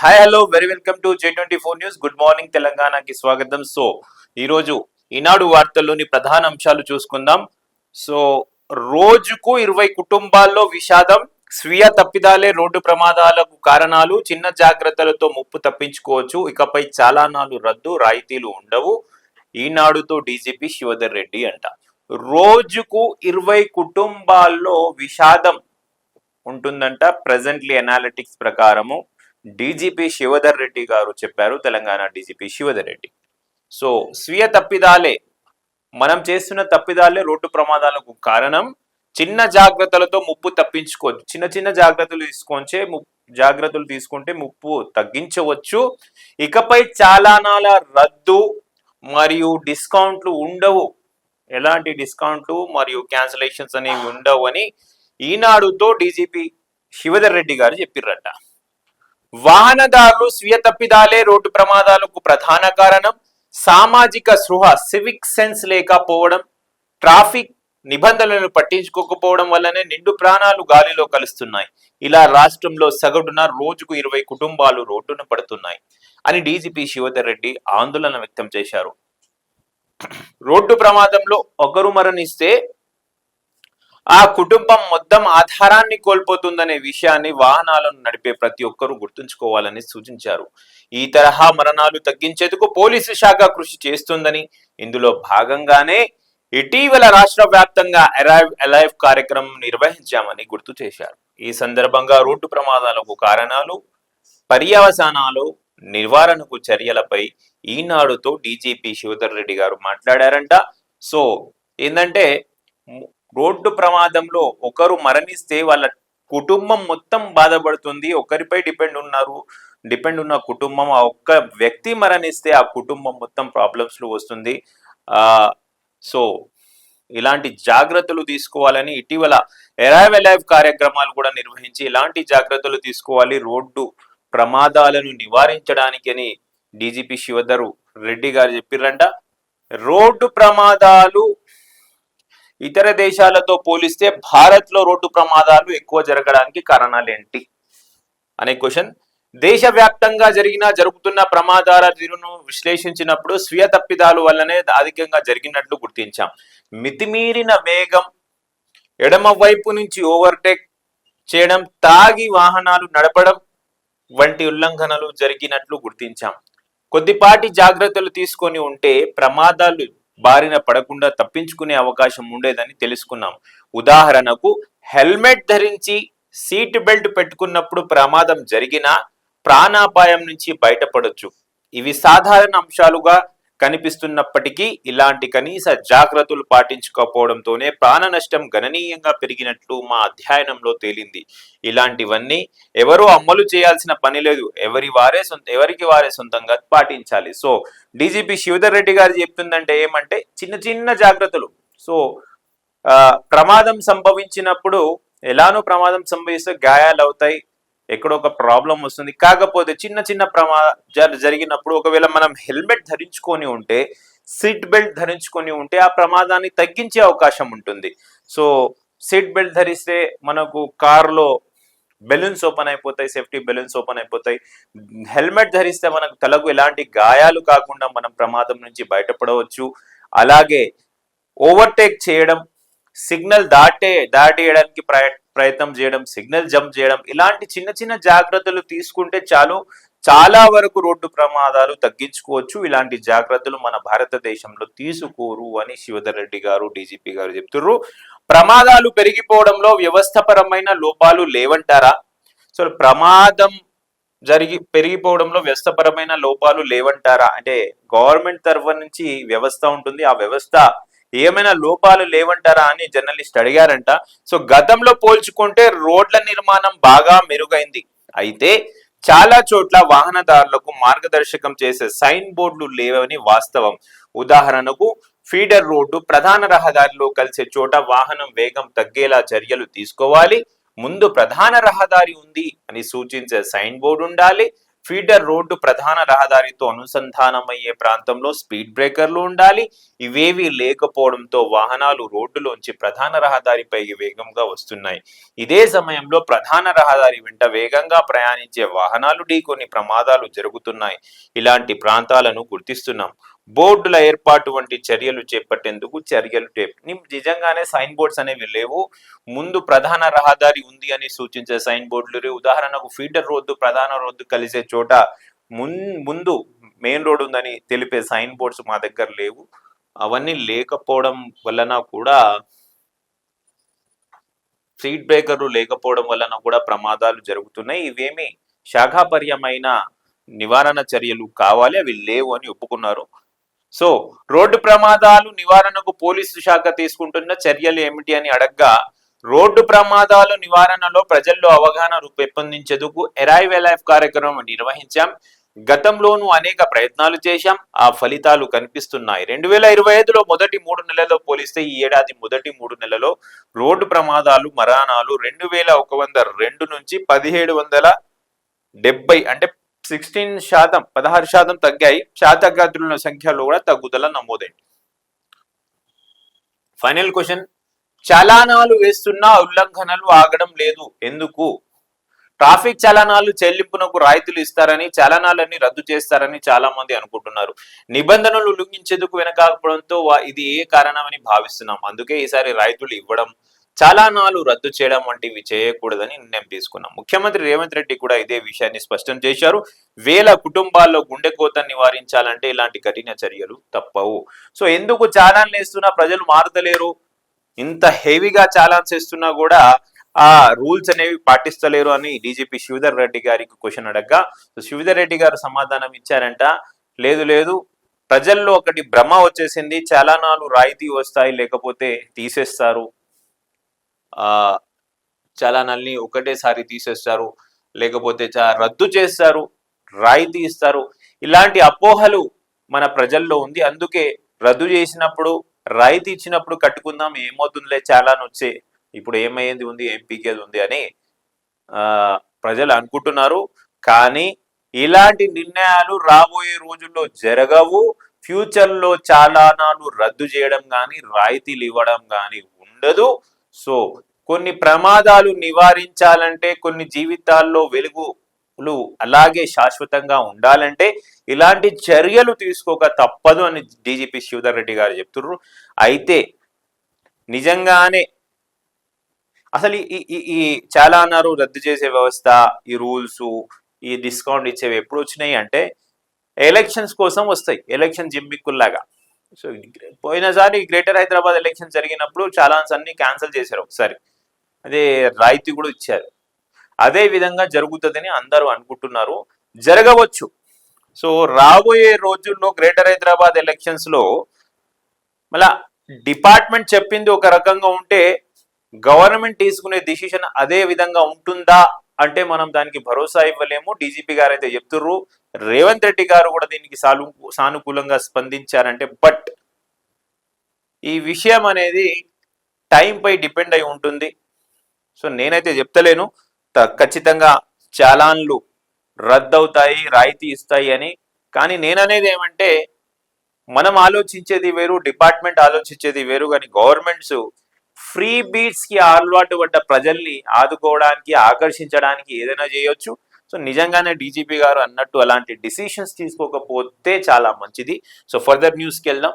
Hi hello very welcome to J24 news. Good morning తెలంగాణకి స్వాగతం. ఈరోజు ఈనాడు వార్తల్లోని ప్రధాన అంశాలు చూసుకుందాం. సో రోజుకు 20 కుటుంబాల్లో విషాదం, స్వీయ తప్పిదాలే రోడ్డు ప్రమాదాలకు కారణాలు, చిన్న జాగ్రత్తలతో ముప్పు తప్పించుకోవచ్చు, ఇకపై చాలానాలు రద్దు, రాయితీలు ఉండవు. ఈనాడుతో డీజీపీ శివధర్ రెడ్డి అంట. రోజుకు 20 కుటుంబాల్లో విషాదం ఉంటుందంట. ప్రెజెంట్లీ అనాలిటిక్స్ ప్రకారము డీజీపీ శివధర్ రెడ్డి గారు చెప్పారు. తెలంగాణ డీజీపీ శివధర్ రెడ్డి. సో స్వీయ తప్పిదాలే, మనం చేస్తున్న తప్పిదాలే రోడ్డు ప్రమాదాలకు కారణం. చిన్న జాగ్రత్తలతో ముప్పు తప్పించుకోవచ్చు. చిన్న చిన్న జాగ్రత్తలు తీసుకుంటే ముప్పు తగ్గించవచ్చు. ఇకపై చాలానాల రద్దు మరియు డిస్కౌంట్లు ఉండవు. ఎలాంటి డిస్కౌంట్లు మరియు క్యాన్సిలేషన్స్ అనేవి ఉండవు అని ఈనాడుతో డీజీపీ శివధర్ రెడ్డి గారు చెప్పిర్రట. వాహనదారులు స్వీయ తప్పిదాలే రోడ్డు ప్రమాదాలకు ప్రధాన కారణం. సామాజిక స్పృహ, సివిక్ సెన్స్ లేకపోవడం, ట్రాఫిక్ నిబంధనలను పట్టించుకోకపోవడం వల్లనే నిండు ప్రాణాలు గాలిలో కలుస్తున్నాయి. ఇలా రాష్ట్రంలో సగటున రోజుకు 20 కుటుంబాలు రోడ్డున పడుతున్నాయి అని డీజీపీ శివధర్ రెడ్డి ఆందోళన వ్యక్తం చేశారు. రోడ్డు ప్రమాదంలో ఒకరు మరణిస్తే ఆ కుటుంబం మొత్తం ఆధారాన్ని కోల్పోతుందనే విషయాన్ని వాహనాలను నడిపే ప్రతి ఒక్కరూ గుర్తుంచుకోవాలని సూచించారు. ఈ తరహా మరణాలు తగ్గించేందుకు పోలీసు శాఖ కృషి చేస్తుందని, ఇందులో భాగంగానే ఇటీవల రాష్ట్ర వ్యాప్తంగా అరైవ్ అలైవ్ కార్యక్రమం నిర్వహించామని గుర్తు చేశారు. ఈ సందర్భంగా రోడ్డు ప్రమాదాలకు కారణాలు, పర్యవసానాలు, నివారణకు చర్యలపై ఈనాడుతో డీజీపీ శివధర్ రెడ్డి గారు మాట్లాడారంట. సో ఏంటంటే రోడ్డు ప్రమాదంలో ఒకరు మరణిస్తే వాళ్ళ కుటుంబం మొత్తం బాధపడుతుంది. ఒకరిపై డిపెండ్ ఉన్న కుటుంబం, ఆ ఒక్క వ్యక్తి మరణిస్తే ఆ కుటుంబం మొత్తం ప్రాబ్లమ్స్ లో వస్తుంది. సో ఇలాంటి జాగ్రత్తలు తీసుకోవాలని ఇటీవల అరైవ్ అలైవ్ కార్యక్రమాలు కూడా నిర్వహించి ఇలాంటి జాగ్రత్తలు తీసుకోవాలి రోడ్డు ప్రమాదాలను నివారించడానికి అని డీజీపీ శివధర్ రెడ్డి గారు చెప్పిర్రంట. రోడ్డు ప్రమాదాలు ఇతర దేశాలతో పోలిస్తే భారత్ లో రోడ్డు ప్రమాదాలు ఎక్కువ జరగడానికి కారణాలు ఏంటి అనే క్వశ్చన్. దేశవ్యాప్తంగా జరుగుతున్న ప్రమాదాల తీరును విశ్లేషించినప్పుడు స్వీయ తప్పిదాలు వల్లనే అధికంగా జరిగినట్లు గుర్తించాం. మితిమీరిన వేగం, ఎడమ వైపు నుంచి ఓవర్టేక్ చేయడం, తాగి వాహనాలు నడపడం వంటి ఉల్లంఘనలు జరిగినట్లు గుర్తించాం. కొద్దిపాటి జాగ్రత్తలు తీసుకొని ఉంటే ప్రమాదాలు బారిన పడకుండా తప్పించుకునే అవకాశం ఉండేదని తెలుసుకున్నాం. ఉదాహరణకు హెల్మెట్ ధరించి సీట్ బెల్ట్ పెట్టుకున్నప్పుడు ప్రమాదం జరిగినా ప్రాణాపాయం నుంచి బయటపడొచ్చు. ఇవి సాధారణ అంశాలుగా కనిపిస్తున్నప్పటికీ ఇలాంటి కనీస జాగ్రత్తలు పాటించకపోవడంతోనే ప్రాణ నష్టం గణనీయంగా పెరిగినట్లు మా అధ్యయనంలో తేలింది. ఇలాంటివన్నీ ఎవరో అమలు చేయాల్సిన పని లేదు, ఎవరికి వారే సొంతంగా పాటించాలి. సో డీజీపీ శివధర్ రెడ్డి గారు చెప్తుందంటే ఏమంటే చిన్న చిన్న జాగ్రత్తలు. సో ప్రమాదం సంభవించినప్పుడు ఎలానో ప్రమాదం సంభవిస్తే గాయాలు అవుతాయి, ఎక్కడో ఒక ప్రాబ్లం వస్తుంది. కాకపోతే చిన్న చిన్న ప్రమాదాలు జరిగినప్పుడు ఒకవేళ మనం హెల్మెట్ ధరించుకొని ఉంటే, సీట్ బెల్ట్ ధరించుకొని ఉంటే ఆ ప్రమాదాన్ని తగ్గించే అవకాశం ఉంటుంది. సో సీట్ బెల్ట్ ధరిస్తే మనకు కారులో బెలూన్స్ ఓపెన్ అయిపోతాయి, సేఫ్టీ బెలూన్స్ ఓపెన్ అయిపోతాయి. హెల్మెట్ ధరిస్తే మనకు తలకు ఎలాంటి గాయాలు కాకుండా మనం ప్రమాదం నుంచి బయటపడవచ్చు. అలాగే ఓవర్టేక్ చేయడం, సిగ్నల్ దాటేయడానికి ప్రయత్నం చేయడం, సిగ్నల్ జంప్ చేయడం, ఇలాంటి చిన్న చిన్న జాగ్రత్తలు తీసుకుంటే చాలా వరకు రోడ్డు ప్రమాదాలు తగ్గించుకోవచ్చు. ఇలాంటి జాగ్రత్తలు మన భారతదేశంలో తీసుకోరు అని శివధర్ రెడ్డి గారు డీజీపీ గారు చెప్తున్నారు. ప్రమాదాలు పెరిగిపోవడంలో వ్యవస్థపరమైన లోపాలు లేవంటారా? సో ప్రమాదం పెరిగిపోవడంలో వ్యవస్థపరమైన లోపాలు లేవంటారా అంటే గవర్నమెంట్ తరఫు నుంచి వ్యవస్థ ఉంటుంది, ఆ వ్యవస్థ ఏమైనా లోపాలు లేవంటారా అని జర్నలిస్ట్ అడిగారంట. సో గతంలో పోల్చుకుంటే రోడ్ల నిర్మాణం బాగా మెరుగైంది. అయితే చాలా చోట్ల వాహనదారులకు మార్గదర్శకం చేసే సైన్ బోర్డులు లేవని వాస్తవం. ఉదాహరణకు ఫీడర్ రోడ్డు, ప్రధాన రహదారిలో కలిసే చోట వాహనం వేగం తగ్గేలా చర్యలు తీసుకోవాలి. ముందు ప్రధాన రహదారి ఉంది అని సూచించే సైన్ బోర్డు ఉండాలి. ఫీడర్ రోడ్డు ప్రధాన రహదారితో అనుసంధానమయ్యే ప్రాంతంలో స్పీడ్ బ్రేకర్లు ఉండాలి. ఇవేవి లేకపోవడంతో వాహనాలు రోడ్డులోంచి ప్రధాన రహదారిపైకి వేగంగా వస్తున్నాయి. ఇదే సమయంలో ప్రధాన రహదారి వెంట వేగంగా ప్రయాణించే వాహనాలు ఢీకొని ప్రమాదాలు జరుగుతున్నాయి. ఇలాంటి ప్రాంతాలను గుర్తిస్తున్నాం. బోర్డుల ఏర్పాటు వంటి చర్యలు చేపట్టేందుకు చర్యలు నిజంగానే సైన్ బోర్డ్స్ అనేవి లేవు. ముందు ప్రధాన రహదారి ఉంది అని సూచించే సైన్ బోర్డులు, ఉదాహరణకు ఫీడర్ రోడ్డు ప్రధాన రోడ్డు కలిసే చోట ముందు మెయిన్ రోడ్ ఉందని తెలిపే సైన్ బోర్డ్స్ మా దగ్గర లేవు. అవన్నీ లేకపోవడం వలన కూడా, స్పీడ్ బ్రేకర్లు లేకపోవడం వలన కూడా ప్రమాదాలు జరుగుతున్నాయి. ఇవేమి శాఖాపర్యమైన నివారణ చర్యలు కావాలి, అవి లేవు అని ఒప్పుకున్నారు. సో రోడ్డు ప్రమాదాలు నివారణకు పోలీసు శాఖ తీసుకుంటున్న చర్యలు ఏమిటి అని అడగ్గా, రోడ్డు ప్రమాదాల నివారణలో ప్రజల్లో అవగాహన పెంపొందించేందుకు అరైవ్ అలైవ్ కార్యక్రమం నిర్వహించాం. గతంలోనూ అనేక ప్రయత్నాలు చేశాం, ఆ ఫలితాలు కనిపిస్తున్నాయి. 2025లో మొదటి 3 నెలల్లో పోలిస్తే ఈ ఏడాది మొదటి 3 నెలల్లో రోడ్డు ప్రమాదాలు మరణాలు 2102 నుంచి 1770, అంటే 16% తగ్గాయి. క్షతగాత్రుల సంఖ్యలో కూడా తగ్గుదల నమోదైంది. ఫైనల్ క్వశ్చన్, చలానాలు వేస్తున్నా ఉల్లంఘనలు ఆగడం లేదు, ఎందుకు? ట్రాఫిక్ చలనాలు చెల్లింపునకు రాయితీలు ఇస్తారని, చలనాలన్నీ రద్దు చేస్తారని చాలా మంది అనుకుంటున్నారు. నిబంధనలు ఉల్లంఘించేందుకు వెనకాకపోవడంతో ఇది ఏ కారణమని భావిస్తున్నాం. అందుకే ఈసారి రాయితీలు ఇవ్వడం, చలానాలు రద్దు చేయడం వంటివి చేయకూడదని నిర్ణయం తీసుకున్నాం. ముఖ్యమంత్రి రేవంత్ రెడ్డి కూడా ఇదే విషయాన్ని స్పష్టం చేశారు. వేల కుటుంబాల్లో గుండెకోత నివారించాలంటే ఇలాంటి కఠిన చర్యలు తప్పవు. సో ఎందుకు చాలాన్లు వేస్తున్నా ప్రజలు మారుతలేరు? ఇంత హెవీగా చాలాన్స్ వేస్తున్నా కూడా ఆ రూల్స్ అనేవి పాటిస్తలేరు అని డీజీపీ శ్రీధర్ రెడ్డి గారికి క్వశ్చన్ అడగ్గా, శ్రీధర్ రెడ్డి గారు సమాధానం ఇచ్చారంట, లేదు ప్రజల్లో ఒకటి భ్రమ వచ్చేసింది, చలానాలు రాయితీ వస్తాయి లేకపోతే తీసేస్తారు, చలానాల్ని ఒకటేసారి తీసేస్తారు లేకపోతే రద్దు చేస్తారు, రాయితీ ఇస్తారు, ఇలాంటి అపోహలు మన ప్రజల్లో ఉంది. అందుకే రద్దు చేసినప్పుడు రాయితీ ఇచ్చినప్పుడు కట్టుకుందాం, ఏమవుతుందిలే చలాన్ వచ్చే, ఇప్పుడు ఏమైంది ఉంది, ఏం పీకేది ఉంది అని ప్రజలు అనుకుంటున్నారు. కానీ ఇలాంటి నిర్ణయాలు రాబోయే రోజుల్లో జరగవు. ఫ్యూచర్లో చలానాలు రద్దు చేయడం కానీ రాయితీలు ఇవ్వడం కానీ ఉండదు. సో కొన్ని ప్రమాదాలు నివారించాలంటే, కొన్ని జీవితాల్లో వెలుగులు అలాగే శాశ్వతంగా ఉండాలంటే ఇలాంటి చర్యలు తీసుకోక తప్పదు అని డీజీపీ శ్రీధర్ రెడ్డి గారు చెప్తున్నారు. అయితే నిజంగానే అసలు ఈ చలానాలు రద్దు చేసే వ్యవస్థ, ఈ రూల్స్, ఈ డిస్కౌంట్ ఇచ్చేవి ఎప్పుడు వచ్చినాయి అంటే ఎలక్షన్స్ కోసం వస్తాయి, ఎలక్షన్ జిమ్మిక్కుల్లాగా. సో పోయినసారి గ్రేటర్ హైదరాబాద్ ఎలక్షన్ జరిగినప్పుడు చలాన్స్ అన్ని క్యాన్సిల్ చేశారు ఒకసారి, అదే రాయితీ కూడా ఇచ్చారు. అదే విధంగా జరుగుతుందని అందరూ అనుకుంటున్నారు, జరగవచ్చు. సో రాబోయే రోజుల్లో గ్రేటర్ హైదరాబాద్ ఎలక్షన్స్ లో మళ్ళా డిపార్ట్మెంట్ చెప్పింది ఒక రకంగా ఉంటే గవర్నమెంట్ తీసుకునే డిసిషన్ అదే విధంగా ఉంటుందా అంటే మనం దానికి భరోసా ఇవ్వలేము. డీజీపీ గారు అయితే చెప్తుర్రు, రేవంత్ రెడ్డి గారు కూడా దీనికి సానుకూలంగా స్పందించారంటే, బట్ ఈ విషయం అనేది టైం పై డిపెండ్ అయి ఉంటుంది. సో నేనైతే చెప్తలేను ఖచ్చితంగా చలాన్లు రద్దవుతాయి, రాయితీ ఇస్తాయి అని. కానీ నేననేది ఏమంటే, మనం ఆలోచించేది వేరు, డిపార్ట్మెంట్ ఆలోచించేది వేరు. కానీ గవర్నమెంట్స్ ఫ్రీ బీట్స్ కి అలవాటు పడ్డ ప్రజల్ని ఆదుకోవడానికి, ఆకర్షించడానికి ఏదైనా చేయొచ్చు. సో నిజంగానే డీజీపీ గారు అన్నట్టు అలాంటి డిసిషన్స్ తీసుకోకపోతే చాలా మంచిది. సో ఫర్దర్ న్యూస్కి వెళ్దాం.